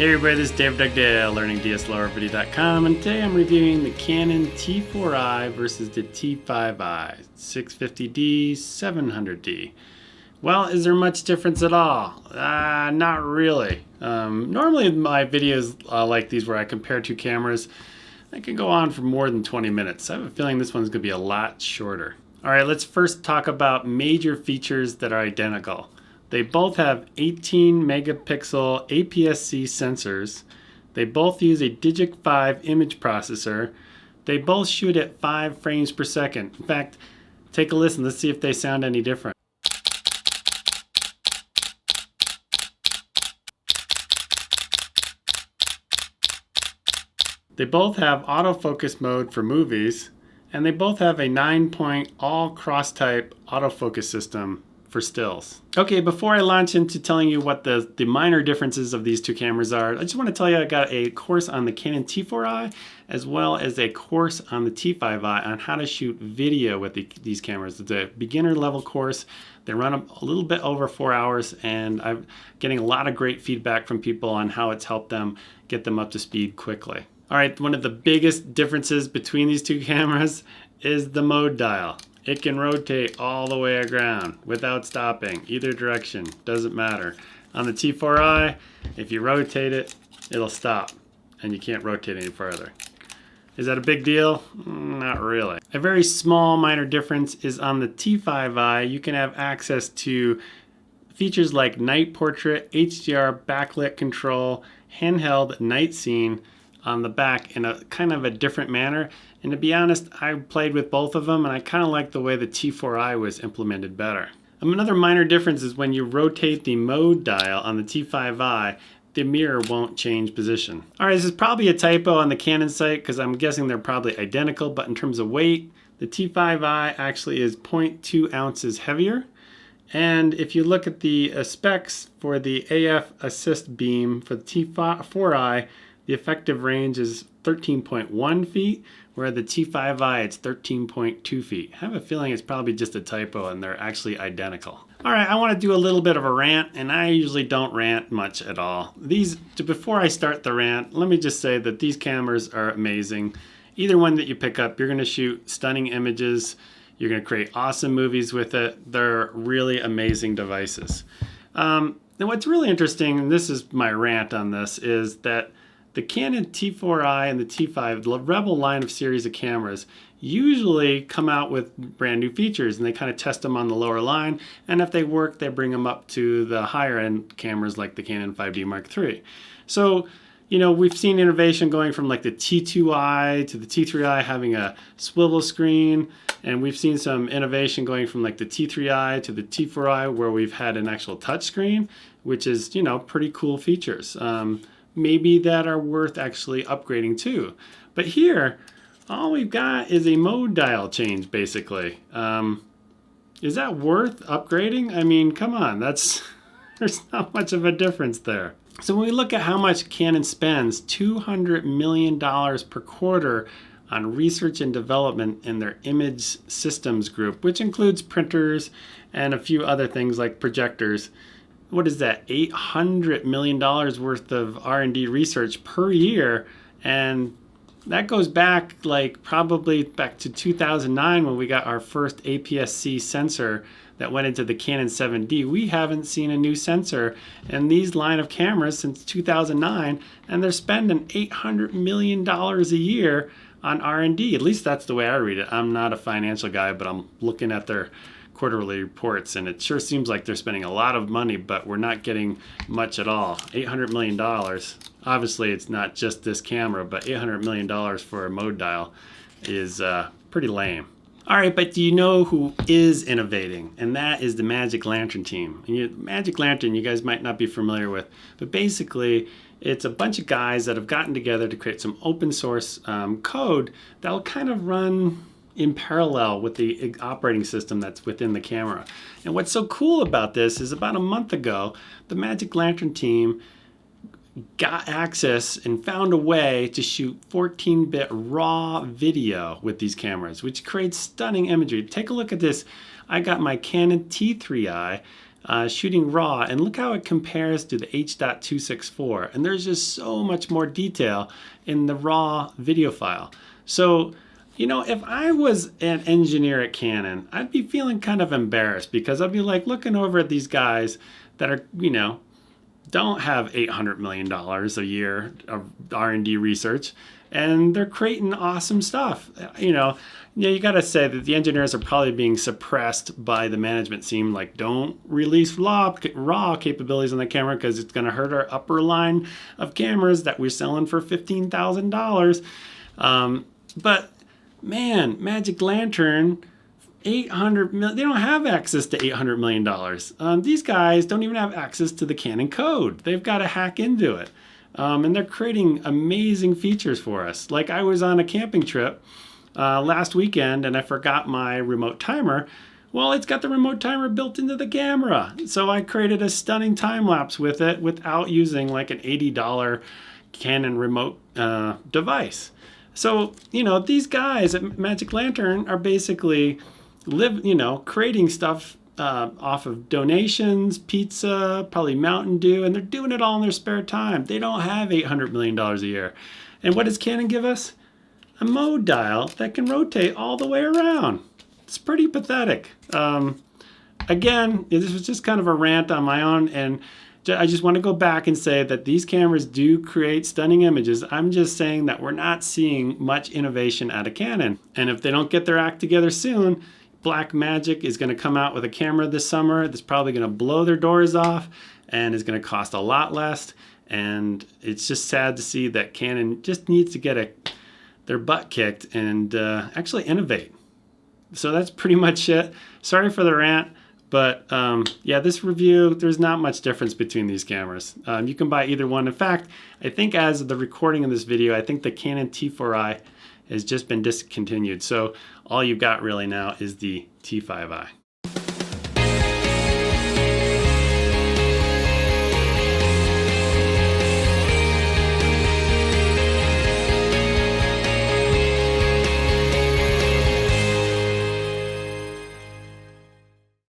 Hey everybody, this is Dugdale, learningdslrvideo.com, and today I'm reviewing the Canon T4i versus the T5i 650D 700D. Well, is there much difference at all? Not really. Normally my videos like these where I compare two cameras, I can go on for more than 20 minutes. I have a feeling this one's going to be a lot shorter. Alright, let's first talk about major features that are identical. They both have 18 megapixel APS-C sensors. They both use a Digic 5 image processor. They both shoot at 5 frames per second. In fact, take a listen. Let's see if they sound any different. They both have autofocus mode for movies, and they both have a 9-point all cross-type autofocus system for stills. Okay, before I launch into telling you what the minor differences of these two cameras are, I just want to tell you I got a course on the Canon T4i as well as a course on the T5i on how to shoot video with these cameras. It's a beginner level course. They run a little bit over 4 hours, and I'm getting a lot of great feedback from people on how it's helped them get them up to speed quickly. All right, one of the biggest differences between these two cameras is the mode dial. It can rotate all the way around without stopping, either direction, doesn't matter. On the T4i, if you rotate it, it'll stop and you can't rotate any further. Is that a big deal? Not really. A very small minor difference is on the T5i, you can have access to features like night portrait, HDR backlit control, handheld night scene on the back in a kind of a different manner. And to be honest, I played with both of them and I kind of like the way the T4i was implemented better. Another minor difference is when you rotate the mode dial on the T5i, the mirror won't change position. Alright, this is probably a typo on the Canon site because I'm guessing they're probably identical, but in terms of weight, the T5i actually is 0.2 ounces heavier. And if you look at the specs for the AF assist beam for the T4i, the effective range is 13.1 feet, where the T5i it's 13.2 feet. I have a feeling it's probably just a typo and they're actually identical. All right, I want to do a little bit of a rant, and I usually don't rant much at all. Before I start the rant, let me just say that these cameras are amazing. Either one that you pick up, you're going to shoot stunning images. You're going to create awesome movies with it. They're really amazing devices. And what's really interesting, and this is my rant on this, is that the Canon T4i and the T5, the Rebel line of series of cameras, usually come out with brand new features and they kind of test them on the lower line, and if they work, they bring them up to the higher end cameras like the Canon 5D Mark III. So, you know, we've seen innovation going from like the T2i to the T3i having a swivel screen, and we've seen some innovation going from like the T3i to the T4i where we've had an actual touch screen, which is, you know, pretty cool features. Maybe that are worth actually upgrading to. But here, all we've got is a mode dial change, basically. Is that worth upgrading? I mean, come on, there's not much of a difference there. So when we look at how much Canon spends, $200 million per quarter on research and development in their image systems group, which includes printers and a few other things like projectors. What is that, $800 million worth of R&D research per year, and that goes back probably back to 2009 when we got our first APS-C sensor that went into the Canon 7D. We haven't seen a new sensor in these line of cameras since 2009, and they're spending $800 million a year on R&D. At least that's the way I read it. I'm not a financial guy, but I'm looking at their quarterly reports, and it sure seems like they're spending a lot of money, but we're not getting much at all. $800 million. Obviously, it's not just this camera, but $800 million for a mode dial is pretty lame. All right, but do you know who is innovating? And that is the Magic Lantern team. And Magic Lantern, you guys might not be familiar with, but basically, it's a bunch of guys that have gotten together to create some open source code that will kind of run in parallel with the operating system that's within the camera. And what's so cool about this is about a month ago, the Magic Lantern team got access and found a way to shoot 14-bit raw video with these cameras, which creates stunning imagery. Take a look at this. I got my Canon T3i shooting RAW, and look how it compares to the H.264. And there's just so much more detail in the RAW video file. So, you know, if I was an engineer at Canon, I'd be feeling kind of embarrassed because I'd be like looking over at these guys that are, you know, don't have $800 million a year of R&D research, and they're creating awesome stuff. You got to say that the engineers are probably being suppressed by the management team, like, don't release raw capabilities on the camera because it's going to hurt our upper line of cameras that we're selling for $15,000. But man, Magic Lantern, 800 million, they don't have access to $800 million. These guys don't even have access to the Canon code. They've got to hack into it. And they're creating amazing features for us. Like, I was on a camping trip last weekend and I forgot my remote timer. Well, it's got the remote timer built into the camera. So I created a stunning time lapse with it without using like an $80 Canon remote device. So, you know, these guys at Magic Lantern are basically creating stuff off of donations, pizza, probably Mountain Dew, and they're doing it all in their spare time. They don't have $800 million a year. And what does Canon give us? A mode dial that can rotate all the way around. It's pretty pathetic. Again, this was just kind of a rant on my own, and I just want to go back and say that these cameras do create stunning images. I'm just saying that we're not seeing much innovation out of Canon. And if they don't get their act together soon, Blackmagic is going to come out with a camera this summer that's probably going to blow their doors off and is going to cost a lot less. And it's just sad to see that Canon just needs to get their butt kicked and actually innovate. So that's pretty much it. Sorry for the rant, but yeah, this review, there's not much difference between these cameras. You can buy either one. In fact, I think as of the recording of this video, I think the Canon T4i has just been discontinued. So all you've got really now is the T5i.